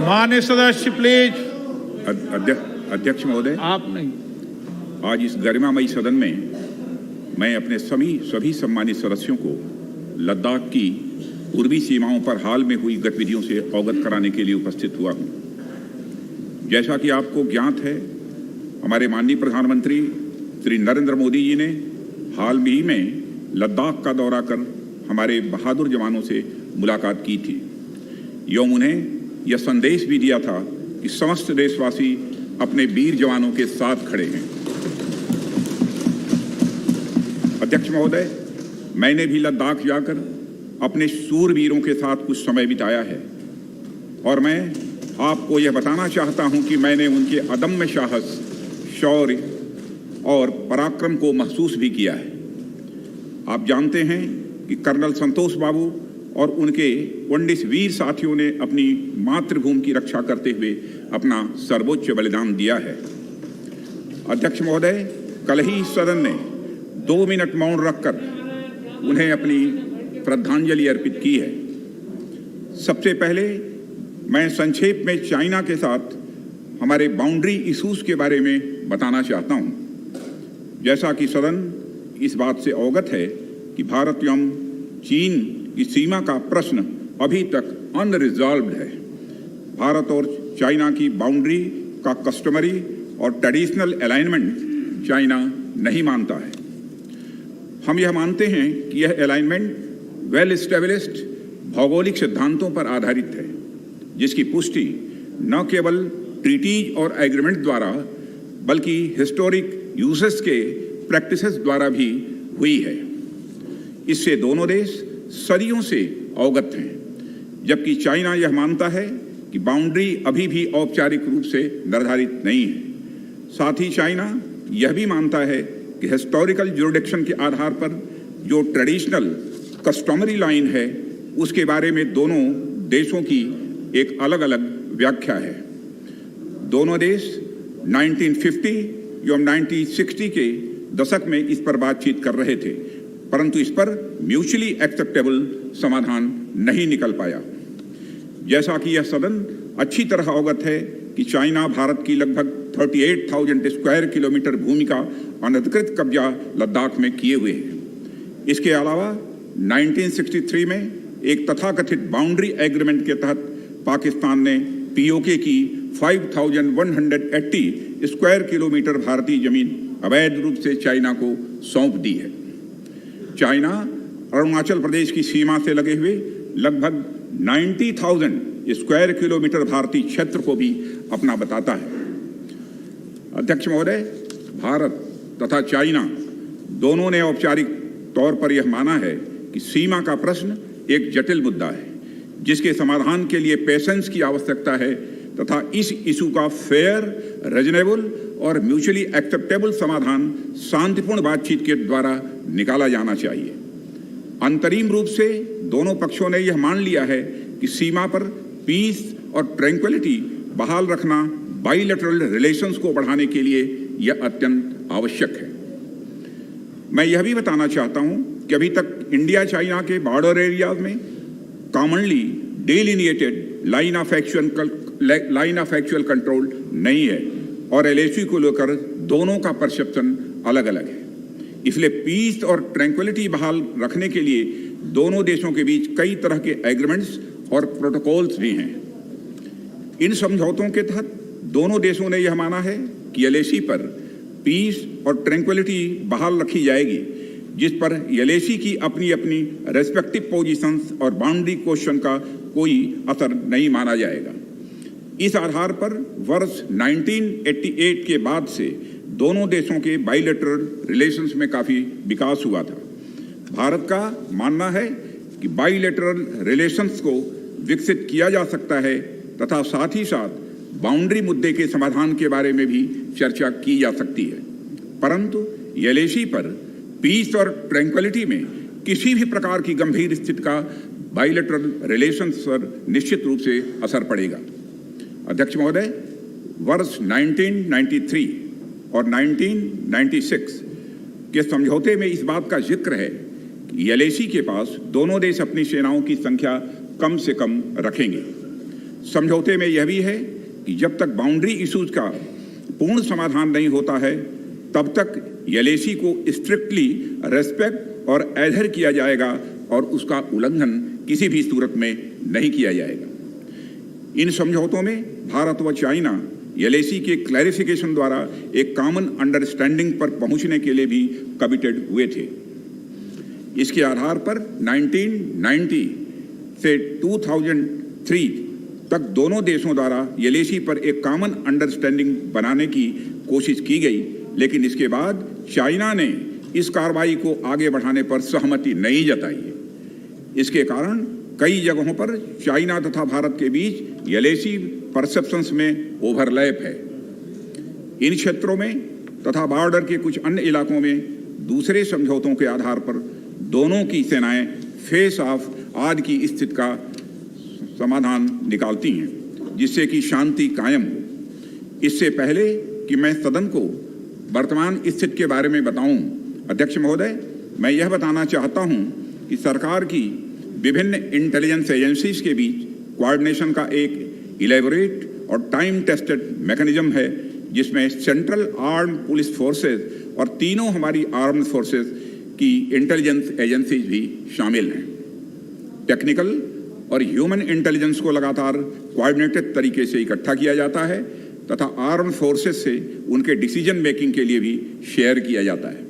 माननीय सदस्य प्लीज। अध्यक्ष महोदय, आप नहीं। आज इस गरिमामयी सदन में मैं अपने सभी सम्मानित सदस्यों को लद्दाख की पूर्वी सीमाओं पर हाल में हुई गतिविधियों से अवगत कराने के लिए उपस्थित हुआ हूं। जैसा कि आपको ज्ञात है, हमारे माननीय प्रधानमंत्री श्री नरेंद्र मोदी जी ने हाल ही में लद्दाख का दौरा कर हमारे बहादुर जवानों से मुलाकात की थी एवं उन्हें यह संदेश भी दिया था कि समस्त देशवासी अपने वीर जवानों के साथ खड़े हैं। अध्यक्ष महोदय, मैंने भी लद्दाख जाकर अपने शूरवीरों के साथ कुछ समय बिताया है और मैं आपको यह बताना चाहता हूं कि मैंने उनके अदम्य साहस, शौर्य और पराक्रम को महसूस भी किया है। आप जानते हैं कि कर्नल संतोष बाबू और उनके 19 वीर साथियों ने अपनी मातृभूमि की रक्षा करते हुए अपना सर्वोच्च बलिदान दिया है। अध्यक्ष महोदय, कल ही सदन ने 2 मिनट मौन रखकर उन्हें अपनी श्रद्धांजलि अर्पित की है। सबसे पहले मैं संक्षेप में चाइना के साथ हमारे बाउंड्री इश्यूज के बारे में बताना चाहता हूं। जैसा कि सदन इस बात से अवगत है कि भारत एवं चीन की सीमा का प्रश्न अभी तक अनरिजॉल्व्ड है। भारत और चाइना की बाउंड्री का कस्टमरी और ट्रेडिशनल अलाइनमेंट चाइना नहीं मानता है। हम यह मानते हैं कि यह अलाइनमेंट वेल एस्टेब्लिश्ड भौगोलिक सिद्धांतों पर आधारित है, जिसकी पुष्टि न केवल ट्रीटीज और एग्रीमेंट द्वारा बल्कि हिस्टोरिक यूसेस के प्रैक्टिसेस द्वारा भी हुई है। इससे दोनों देश सदियों से अवगत हैं, जबकि चाइना यह मानता है कि बाउंड्री अभी भी औपचारिक रूप से निर्धारित नहीं है। साथ ही चाइना यह भी मानता है कि हिस्टोरिकल ज्यूरिडिक्शन के आधार पर जो ट्रेडिशनल कस्टमरी लाइन है, उसके बारे में दोनों देशों की एक अलग अलग व्याख्या है। दोनों देश 1950 एवं 1960 के दशक में इस पर बातचीत कर रहे थे, परंतु इस पर म्यूचुअली एक्सेप्टेबल समाधान नहीं निकल पाया। जैसा कि यह सदन अच्छी तरह अवगत है कि चाइना भारत की लगभग 38,000 स्क्वायर किलोमीटर भूमि का अनधिकृत कब्जा लद्दाख में किए हुए है। इसके अलावा 1963 में एक तथाकथित बाउंड्री एग्रीमेंट के तहत पाकिस्तान ने पीओके की 5,180 स्क्वायर किलोमीटर भारतीय जमीन अवैध रूप से चाइना को सौंप दी है। चाइना अरुणाचल प्रदेश की सीमा से लगे हुए लगभग 90,000 स्क्वायर किलोमीटर भारतीय क्षेत्र को भी अपना बताता है। अध्यक्ष महोदय, भारत तथा चाइना दोनों ने औपचारिक तौर पर यह माना है कि सीमा का प्रश्न एक जटिल मुद्दा है, जिसके समाधान के लिए पेशेंस की आवश्यकता है तथा इस इशू का फेयर, रीजनेबल और म्यूचुअली एक्सेप्टेबल समाधान शांतिपूर्ण बातचीत के द्वारा निकाला जाना चाहिए। अंतरिम रूप से दोनों पक्षों ने यह मान लिया है कि सीमा पर पीस और ट्रैंक्विलिटी बहाल रखना बाइलेटरल रिलेशंस को बढ़ाने के लिए यह अत्यंत आवश्यक है। मैं यह भी बताना चाहता हूं कि अभी तक इंडिया चाइना के बॉर्डर एरियाज में commonly delineated line of actual control नहीं है और एलएसी को लेकर दोनों का परसेप्शन अलग अलग है। इसलिए पीस और ट्रैंक्विलिटी बहाल रखने के लिए दोनों देशों के बीच कई तरह के एग्रीमेंट्स और प्रोटोकॉल्स भी हैं। इन समझौतों के तहत दोनों देशों ने यह माना है कि एलएसी पर पीस और ट्रैंक्विलिटी बहाल रखी जाएगी, जिस पर एलएसी की अपनी अपनी रेस्पेक्टिव पोजीशंस और बाउंड्री क्वेश्चन का कोई असर नहीं माना जाएगा। इस आधार पर वर्ष 1988 के बाद से दोनों देशों के बाइलेटरल रिलेशंस में काफ़ी विकास हुआ था। भारत का मानना है कि बाइलेटरल रिलेशंस को विकसित किया जा सकता है तथा साथ ही साथ बाउंड्री मुद्दे के समाधान के बारे में भी चर्चा की जा सकती है, परंतु एलएसी पर पीस और ट्रैंक्विलिटी में किसी भी प्रकार की गंभीर स्थिति का बाइलेटरल रिलेशंस पर निश्चित रूप से असर पड़ेगा। अध्यक्ष महोदय, वर्ष 1993 और 1996 के समझौते में इस बात का जिक्र है एलएसी के पास दोनों देश अपनी सेनाओं की संख्या कम से कम रखेंगे। समझौते में यह भी है कि जब तक बाउंड्री इश्यूज का पूर्ण समाधान नहीं होता है तब तक एलएसी को स्ट्रिक्टली रेस्पेक्ट और एडहर किया जाएगा और उसका उल्लंघन किसी भी सूरत में नहीं किया जाएगा। इन समझौतों में भारत व चाइना एलएसी के क्लैरिफिकेशन द्वारा एक कॉमन अंडरस्टैंडिंग पर पहुंचने के लिए भी कमिटेड हुए थे। इसके आधार पर 1990 से 2003 तक दोनों देशों द्वारा एलएसी पर एक कॉमन अंडरस्टैंडिंग बनाने की कोशिश की गई, लेकिन इसके बाद चाइना ने इस कार्रवाई को आगे बढ़ाने पर सहमति नहीं जताई है। इसके कारण कई जगहों पर चाइना तथा भारत के बीच एलएसी परसेप्शंस में ओवरलैप है। इन क्षेत्रों में तथा बॉर्डर के कुछ अन्य इलाकों में दूसरे समझौतों के आधार पर दोनों की सेनाएं फेस ऑफ आज की स्थिति का समाधान निकालती हैं, जिससे कि शांति कायम हो। इससे पहले कि मैं सदन को वर्तमान स्थिति के बारे में बताऊं, अध्यक्ष महोदय, मैं यह बताना चाहता हूं कि सरकार की विभिन्न इंटेलिजेंस एजेंसीज के बीच कोऑर्डिनेशन का एक इलेबोरेट और टाइम टेस्टेड मैकेनिज्म है, जिसमें सेंट्रल आर्म्ड पुलिस फोर्सेज और तीनों हमारी आर्म्ड फोर्सेज की इंटेलिजेंस एजेंसीज भी शामिल हैं। टेक्निकल और ह्यूमन इंटेलिजेंस को लगातार कोऑर्डिनेटेड तरीके से इकट्ठा किया जाता है तथा आर्म्ड फोर्सेस से उनके डिसीजन मेकिंग के लिए भी शेयर किया जाता है।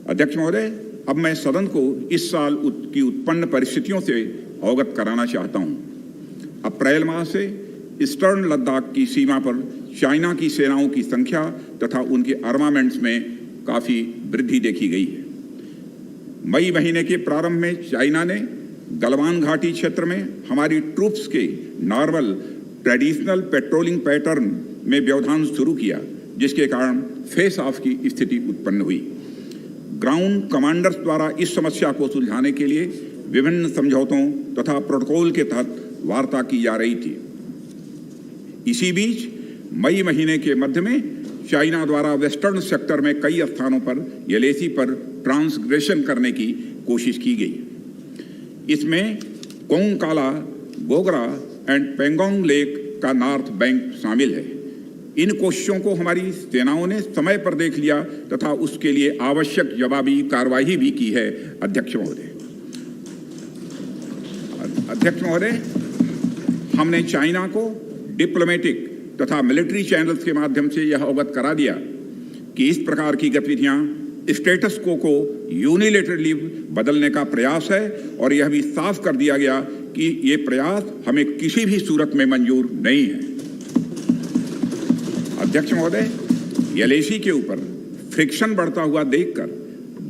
अध्यक्ष महोदय, अब मैं सदन को इस साल की उत्पन्न परिस्थितियों से अवगत कराना चाहता हूं। अप्रैल माह से ईस्टर्न लद्दाख की सीमा पर चाइना की सेनाओं की संख्या तथा उनके आर्मामेंट्स में काफ़ी वृद्धि देखी गई है। मई महीने के प्रारंभ में चाइना ने गलवान घाटी क्षेत्र में हमारी ट्रूप्स के नॉर्मल ट्रेडिशनल पेट्रोलिंग पैटर्न में व्यवधान शुरू किया, जिसके कारण फेस ऑफ की स्थिति उत्पन्न हुई। ग्राउंड कमांडर्स द्वारा इस समस्या को सुलझाने के लिए विभिन्न समझौतों तथा प्रोटोकॉल के तहत वार्ता की जा रही थी। इसी बीच मई महीने के मध्य में चाइना द्वारा वेस्टर्न सेक्टर में कई स्थानों पर एलएसी पर ट्रांसग्रेशन करने की कोशिश की गई। इसमें कोंगकाला, गोगरा एंड पेंगोंग लेक का नॉर्थ बैंक शामिल है। इन कोशिशों को हमारी सेनाओं ने समय पर देख लिया तथा उसके लिए आवश्यक जवाबी कार्रवाई भी की है। अध्यक्ष महोदय, हमने चाइना को डिप्लोमेटिक तथा मिलिट्री चैनल्स के माध्यम से यह अवगत करा दिया कि इस प्रकार की गतिविधियां स्टेटस को यूनिलेटरली बदलने का प्रयास है और यह भी साफ कर दिया गया कि ये प्रयास हमें किसी भी सूरत में मंजूर नहीं है। अध्यक्ष महोदय, एलएसी के ऊपर फ्रिक्शन बढ़ता हुआ देखकर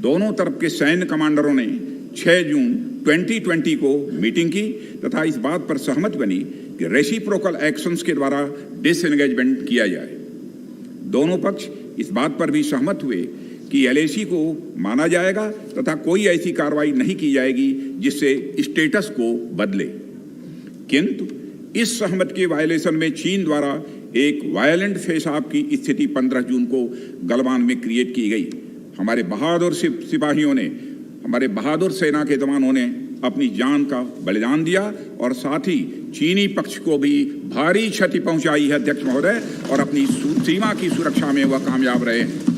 दोनों तरफ के सैन्य कमांडरों ने 6 जून 2020 को मीटिंग की तथा इस बात पर सहमति बनी कि रेसिप्रोकल एक्शंस के द्वारा डिसएंगेजमेंट किया जाए। दोनों पक्ष इस बात पर भी सहमत हुए कि एलएसी को माना जाएगा तथा कोई ऐसी कार्रवाई नहीं की जाएगी जिससे स्टेटस को बदले। किंतु इस सहमति के वायलेशन में चीन द्वारा एक वायलेंट फेस ऑफ की स्थिति 15 जून को गलवान में क्रिएट की गई। हमारे बहादुर सिपाहियों ने, हमारे बहादुर सेना के जवानों ने अपनी जान का बलिदान दिया और साथ ही चीनी पक्ष को भी भारी क्षति पहुंचाई है। अध्यक्ष महोदय, और अपनी सीमा की सुरक्षा में वह कामयाब रहे हैं।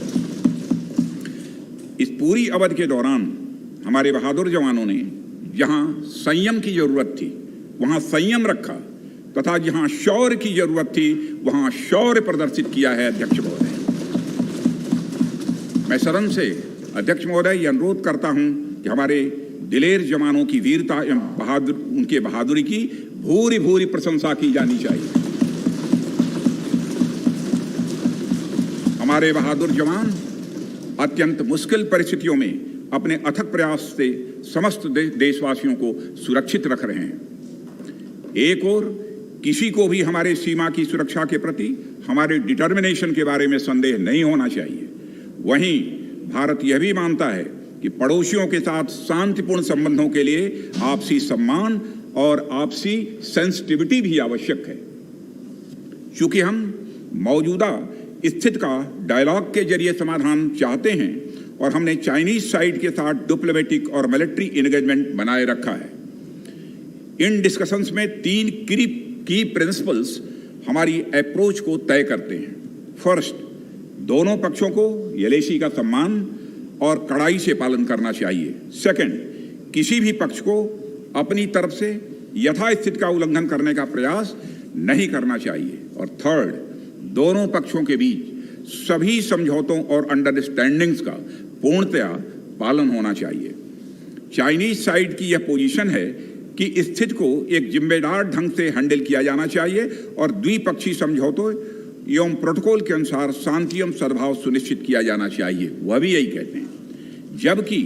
इस पूरी अवधि के दौरान हमारे बहादुर जवानों ने जहां संयम की जरूरत थी वहां संयम रखा तथा जहां शौर्य की जरूरत थी वहां शौर्य प्रदर्शित किया है। अध्यक्ष महोदय, मैं सदन से अध्यक्ष महोदय ये अनुरोध करता हूं कि हमारे दिलेर जवानों की वीरता एवं उनके बहादुरी की भूरी भूरी प्रशंसा की जानी चाहिए। हमारे बहादुर जवान अत्यंत मुश्किल परिस्थितियों में अपने अथक प्रयास से समस्त देशवासियों को सुरक्षित रख रहे हैं। एक ओर किसी को भी हमारे सीमा की सुरक्षा के प्रति हमारे डिटर्मिनेशन के बारे में संदेह नहीं होना चाहिए। वहीं भारत यह भी मानता है कि पड़ोसियों के साथ शांतिपूर्ण संबंधों के लिए आपसी सम्मान और आपसी सेंसिटिविटी भी आवश्यक है। चूंकि हम मौजूदा स्थिति का डायलॉग के जरिए समाधान चाहते हैं और हमने चाइनीज साइड के साथ डिप्लोमेटिक और मिलिट्री एंगेजमेंट बनाए रखा है। इन डिस्कशंस में 3 की प्रिंसिपल्स हमारी अप्रोच को तय करते हैं। फर्स्ट, दोनों पक्षों को एलएसी का सम्मान और कड़ाई से पालन करना चाहिए। सेकंड, किसी भी पक्ष को अपनी तरफ से यथास्थिति का उल्लंघन करने का प्रयास नहीं करना चाहिए। और थर्ड, दोनों पक्षों के बीच सभी समझौतों और अंडरस्टैंडिंग्स का पूर्णतया पालन होना चाहिए। चाइनीज साइड की यह पोजीशन है कि स्थिति को एक जिम्मेदार ढंग से हैंडल किया जाना चाहिए और द्विपक्षीय समझौतों एवं प्रोटोकॉल के अनुसार शांति एवं सद्भाव सुनिश्चित किया जाना चाहिए। वह भी यही कहते हैं। जबकि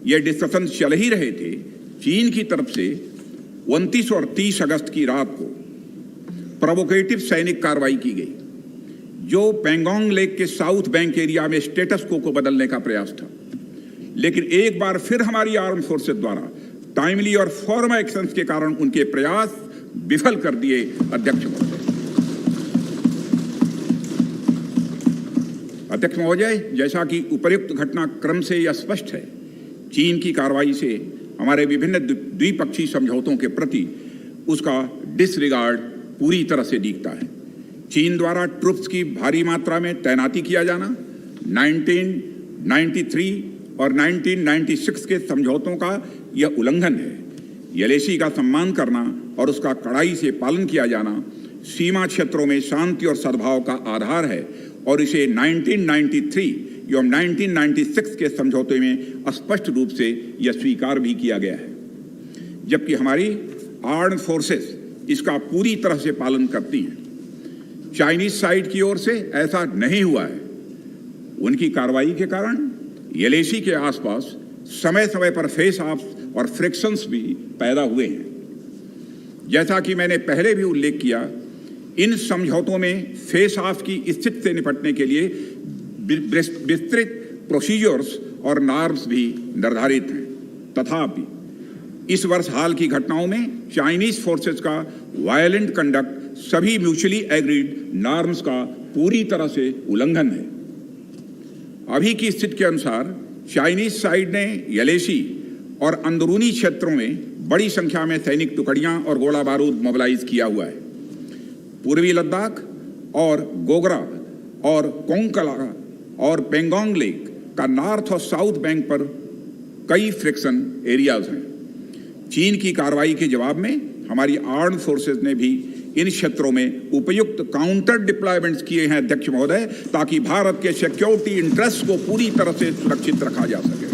ये डिस्कशन चल ही रहे थे, चीन की तरफ से 29 और 30 अगस्त की रात को प्रोवोकेटिव सैनिक कार्रवाई की गई, जो पैंगोंग लेक के साउथ बैंक एरिया में स्टेटस को बदलने का प्रयास था। लेकिन एक बार फिर हमारी आर्म फोर्सेस द्वारा टाइमली और फॉर्म एक्शंस के कारण उनके प्रयास विफल कर दिए। अध्यक्ष महोदय, जैसा कि उपर्युक्त घटनाक्रम से यह स्पष्ट है, चीन की कार्रवाई से हमारे विभिन्न द्विपक्षीय समझौतों के प्रति उसका डिसरिगार्ड पूरी तरह से दिखता है। चीन द्वारा ट्रुप्स की भारी मात्रा में तैनाती किया जाना, 1993 और 1996 के समझौतों का यह उल्लंघन है। एलएसी का सम्मान करना और उसका कड़ाई से पालन किया जाना सीमा क्षेत्रों में शांति और सद्भाव का आधार है और इसे 1993 एवं 1996 के समझौते में स्पष्ट रूप से यह स्वीकार भी किया गया है। जबकि हमारी आर्म्ड फोर्सेस इसका पूरी तरह से पालन करती हैं। चाइनीज साइड की ओर से ऐसा नहीं हुआ है। उनकी कार्रवाई के कारण एलएसी के आसपास समय समय पर फेस ऑफ और फ्रिक्शंस भी पैदा हुए हैं। जैसा कि मैंने पहले भी उल्लेख किया, इन समझौतों में फेस ऑफ की स्थिति से निपटने के लिए विस्तृत प्रोसीजर्स और नॉर्म्स भी निर्धारित हैं। तथापि इस वर्ष हाल की घटनाओं में चाइनीज फोर्सेस का वायलेंट कंडक्ट सभी म्यूचुअली एग्रीड नॉर्म्स का पूरी तरह से उल्लंघन है। अभी की स्थिति के अनुसार चाइनीज साइड ने एलएसी और अंदरूनी क्षेत्रों में बड़ी संख्या में सैनिक टुकड़ियां और गोला बारूद मोबिलाइज किया हुआ है। पूर्वी लद्दाख और गोगरा और कोंकला और पेंगोंग लेक का नॉर्थ और साउथ बैंक पर कई फ्रिक्शन एरियाज हैं। चीन की कार्रवाई के जवाब में हमारी आर्म्ड फोर्सेस ने भी इन क्षेत्रों में उपयुक्त काउंटर डिप्लॉयमेंट्स किए हैं अध्यक्ष महोदय, ताकि भारत के सिक्योरिटी इंटरेस्ट को पूरी तरह से सुरक्षित रखा जा सके।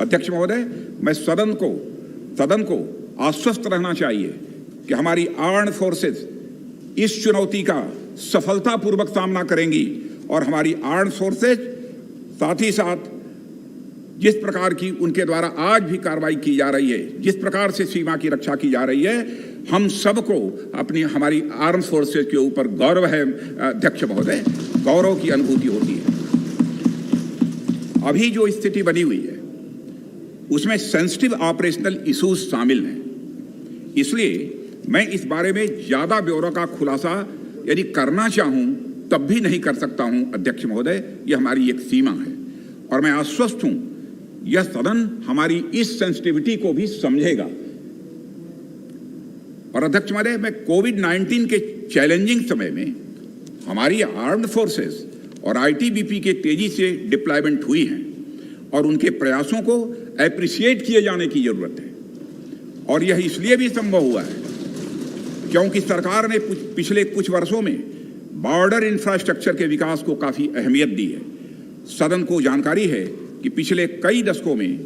अध्यक्ष महोदय, मैं सदन को आश्वस्त रहना चाहिए कि हमारी आर्म्ड फोर्सेस इस चुनौती का सफलतापूर्वक सामना करेंगी और हमारी आर्म्ड फोर्सेस साथ ही साथ जिस प्रकार की उनके द्वारा आज भी कार्रवाई की जा रही है, जिस प्रकार से सीमा की रक्षा की जा रही है, हम सबको हमारी आर्म्ड फोर्सेस के ऊपर गौरव है अध्यक्ष महोदय, गौरव की अनुभूति होती है। अभी जो स्थिति बनी हुई है उसमें सेंसिटिव ऑपरेशनल इश्यूज शामिल हैं। इसलिए मैं इस बारे में ज्यादा ब्यौरा का खुलासा यदि करना चाहूं तब भी नहीं कर सकता हूं अध्यक्ष महोदय, यह हमारी एक सीमा है और मैं आश्वस्त हूं यह सदन हमारी इस सेंसिटिविटी को भी समझेगा। और अध्यक्ष महोदय, मैं कोविड-19 के चैलेंजिंग समय में हमारी आर्म्ड फोर्सेस और आईटीबीपी के तेजी से डिप्लॉयमेंट हुई हैं और उनके प्रयासों को एप्रिशिएट किए जाने की जरूरत है। और यह इसलिए भी संभव हुआ है क्योंकि सरकार ने पिछले कुछ वर्षों में बॉर्डर इंफ्रास्ट्रक्चर के विकास को काफी अहमियत दी है। सदन को जानकारी है कि पिछले कई दशकों में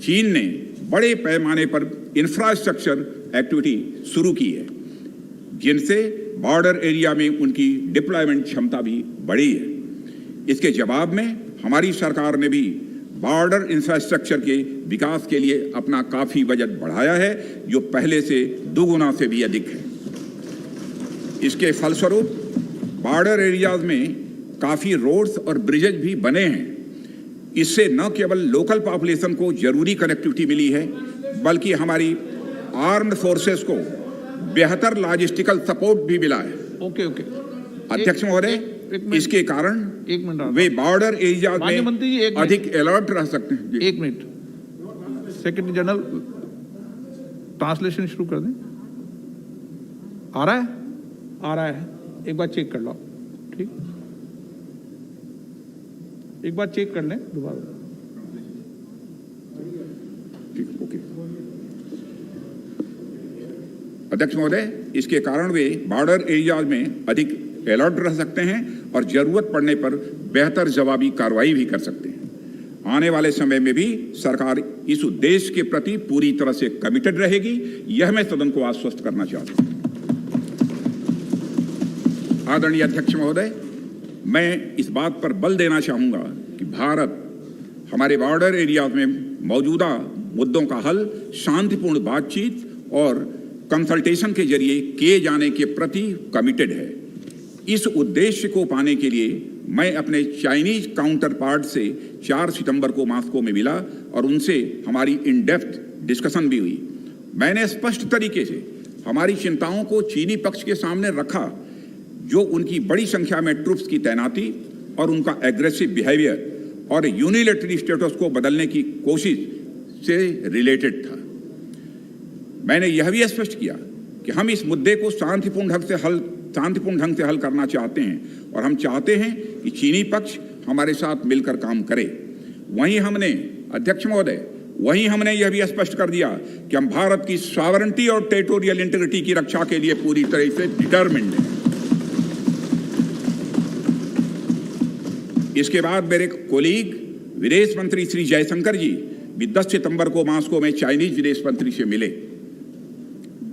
चीन ने बड़े पैमाने पर इंफ्रास्ट्रक्चर एक्टिविटी शुरू की है, जिनसे बॉर्डर एरिया में उनकी डिप्लॉयमेंट क्षमता भी बढ़ी है। इसके जवाब में हमारी सरकार ने भी बॉर्डर इंफ्रास्ट्रक्चर के विकास के लिए अपना काफी बजट बढ़ाया है, जो पहले से दोगुना से भी अधिक है। इसके फलस्वरूप बॉर्डर एरियाज में काफी रोड्स और ब्रिजेज भी बने हैं। इससे न केवल लोकल पॉपुलेशन को जरूरी कनेक्टिविटी मिली है, बल्कि हमारी आर्म्ड फोर्सेस को बेहतर लॉजिस्टिकल सपोर्ट भी मिला है। ओके अध्यक्ष महोदय, मिनट, इसके कारण एक मिनट वे बॉर्डर एरिया माननीय मंत्री जी, एक में अधिक अलर्ट रह सकते हैं। एक मिनट, सेक्रेटरी जनरल ट्रांसलेशन शुरू कर दें। आ रहा है? आ रहा है, एक बार चेक कर लो। ठीक, एक बार चेक कर लें दोबारा। ठीक, ओके। अध्यक्ष महोदय, इसके कारण वे बॉर्डर एरिया में अधिक अलर्ट रह सकते हैं और जरूरत पड़ने पर बेहतर जवाबी कार्रवाई भी कर सकते हैं। आने वाले समय में भी सरकार इस उद्देश्य के प्रति पूरी तरह से कमिटेड रहेगी, यह मैं सदन को आश्वस्त करना चाहता हूं। आदरणीय अध्यक्ष महोदय, मैं इस बात पर बल देना चाहूंगा कि भारत हमारे बॉर्डर एरिया में मौजूदा मुद्दों का हल शांतिपूर्ण बातचीत और कंसल्टेशन के जरिए किए जाने के प्रति कमिटेड है। इस उद्देश्य को पाने के लिए मैं अपने चाइनीज काउंटर पार्ट से 4 सितंबर को मॉस्को में मिला और उनसे हमारी इन डेप्थ डिस्कशन भी हुई। मैंने स्पष्ट तरीके से हमारी चिंताओं को चीनी पक्ष के सामने रखा, जो उनकी बड़ी संख्या में ट्रूप्स की तैनाती और उनका एग्रेसिव बिहेवियर और यूनिलैटरल स्टेटस को बदलने की कोशिश से रिलेटेड था। मैंने यह भी स्पष्ट किया कि हम इस मुद्दे को शांतिपूर्ण ढंग से हल करना चाहते हैं और हम चाहते हैं कि चीनी पक्ष हमारे साथ मिलकर काम करे। वहीं हमने, अध्यक्ष महोदय, यह भी स्पष्ट कर दिया कि हम भारत की सॉवरेनिटी और टेरिटोरियल इंटीग्रिटी की रक्षा के लिए पूरी तरह से डिटरमिन्ड हैं। इसके बाद मेरे कोलीग विदेश मंत्री श्री जयशंकर जी भी 10 सितंबर को मॉस्को में चाइनीज विदेश मंत्री से मिले।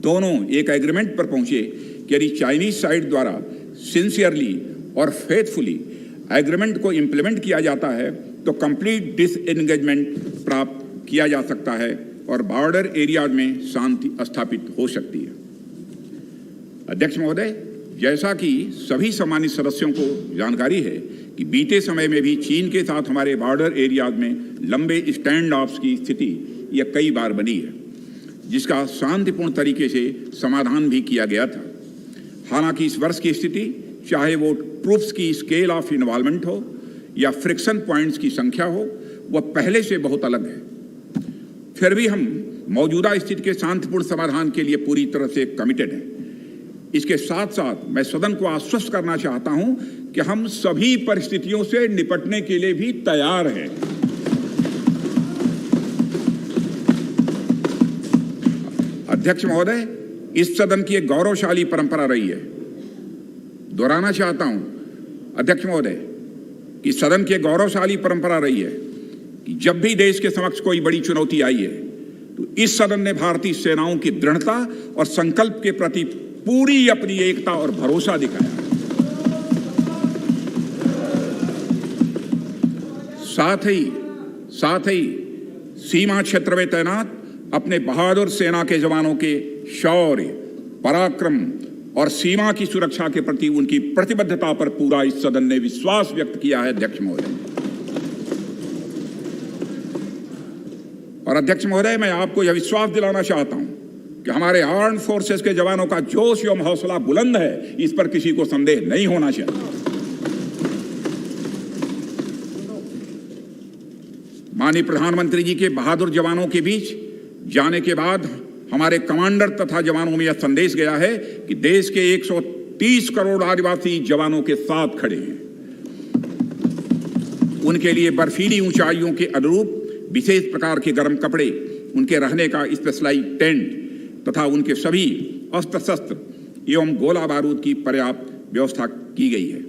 दोनों एक एग्रीमेंट पर पहुंचे कि यदि चाइनीज साइड द्वारा सिंसियरली और फेथफुली एग्रीमेंट को इंप्लीमेंट किया जाता है तो कंप्लीट डिसएंगेजमेंट प्राप्त किया जा सकता है और बॉर्डर एरिया में शांति स्थापित हो सकती है। अध्यक्ष महोदय, जैसा कि सभी सम्मानित सदस्यों को जानकारी है कि बीते समय में भी चीन के साथ हमारे बॉर्डर एरिया में लंबे स्टैंड ऑफ्स की स्थिति यह कई बार बनी है, जिसका शांतिपूर्ण तरीके से समाधान भी किया गया था। हालांकि इस वर्ष की स्थिति, चाहे वो ट्रूप्स की स्केल ऑफ इन्वॉल्वमेंट हो या फ्रिक्शन पॉइंट्स की संख्या हो, वह पहले से बहुत अलग है। फिर भी हम मौजूदा स्थिति के शांतिपूर्ण समाधान के लिए पूरी तरह से कमिटेड हैं। इसके साथ साथ मैं सदन को आश्वस्त करना चाहता हूं कि हम सभी परिस्थितियों से निपटने के लिए भी तैयार हैं। अध्यक्ष महोदय, इस सदन की एक गौरवशाली परंपरा रही है। दोहराना चाहता हूं अध्यक्ष महोदय कि सदन की गौरवशाली परंपरा रही है कि जब भी देश के समक्ष कोई बड़ी चुनौती आई है तो इस सदन ने भारतीय सेनाओं की दृढ़ता और संकल्प के प्रति पूरी अपनी एकता और भरोसा दिखाया। साथ ही सीमा क्षेत्र में तैनात अपने बहादुर सेना के जवानों के शौर्य, पराक्रम और सीमा की सुरक्षा के प्रति उनकी प्रतिबद्धता पर पूरा इस सदन ने विश्वास व्यक्त किया है। अध्यक्ष महोदय और अध्यक्ष महोदय, मैं आपको यह विश्वास दिलाना चाहता हूं कि हमारे आर्म्ड फोर्सेस के जवानों का जोश एवं हौसला बुलंद है, इस पर किसी को संदेह नहीं होना चाहिए। माननीय प्रधानमंत्री जी के बहादुर जवानों के बीच जाने के बाद हमारे कमांडर तथा जवानों में यह संदेश गया है कि देश के 130 करोड़ आदिवासी जवानों के साथ खड़े हैं। उनके लिए बर्फीली ऊंचाइयों के अनुरूप विशेष प्रकार के गर्म कपड़े, उनके रहने का स्पेशलाइज्ड टेंट तथा उनके सभी अस्त्र शस्त्र एवं गोला बारूद की पर्याप्त व्यवस्था की गई है।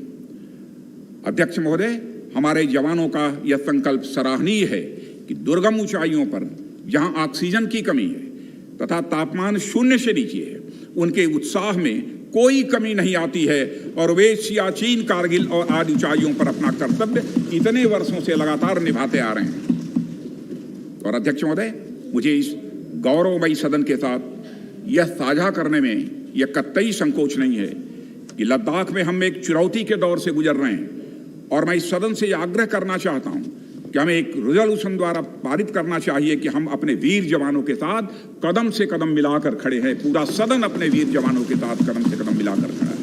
अध्यक्ष महोदय, हमारे जवानों का यह संकल्प सराहनीय है कि दुर्गम ऊंचाइयों पर जहां ऑक्सीजन की कमी है तथा तापमान 0 से नीचे है, उनके उत्साह में कोई कमी नहीं आती है और वे सियाचिन, कारगिल और आदि ऊंचाइयों पर अपना कर्तव्य इतने वर्षों से लगातार निभाते आ रहे हैं। और अध्यक्ष महोदय, मुझे इस गौरवमयी सदन के साथ यह साझा करने में यह कतई संकोच नहीं है कि लद्दाख में हम एक चुनौती के दौर से गुजर रहे हैं और मैं इस सदन से आग्रह करना चाहता हूं कि हमें एक रेजोल्यूशन द्वारा पारित करना चाहिए कि हम अपने वीर जवानों के साथ कदम से कदम मिलाकर खड़े हैं। पूरा सदन अपने वीर जवानों के साथ कदम से कदम मिलाकर खड़ा है।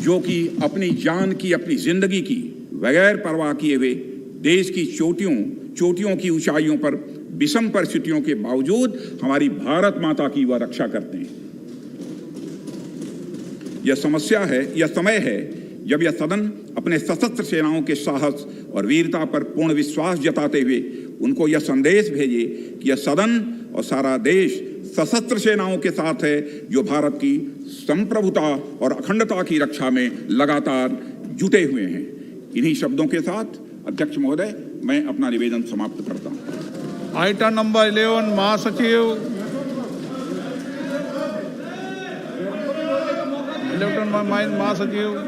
जो कि अपनी जान की, अपनी जिंदगी की बगैर परवाह किए हुए देश की चोटियों की ऊंचाइयों पर विषम परिस्थितियों के बावजूद हमारी भारत माता की वह रक्षा करते हैं। यह समय है जब यह सदन अपने सशस्त्र सेनाओं के साहस और वीरता पर पूर्ण विश्वास जताते हुए उनको यह संदेश भेजे कि यह सदन और सारा देश सशस्त्र सेनाओं के साथ है, जो भारत की संप्रभुता और अखंडता की रक्षा में लगातार जुटे हुए हैं। इन्हीं शब्दों के साथ अध्यक्ष महोदय, मैं अपना निवेदन समाप्त करता हूं। आइटम नंबर 11 महासचिव महासचिव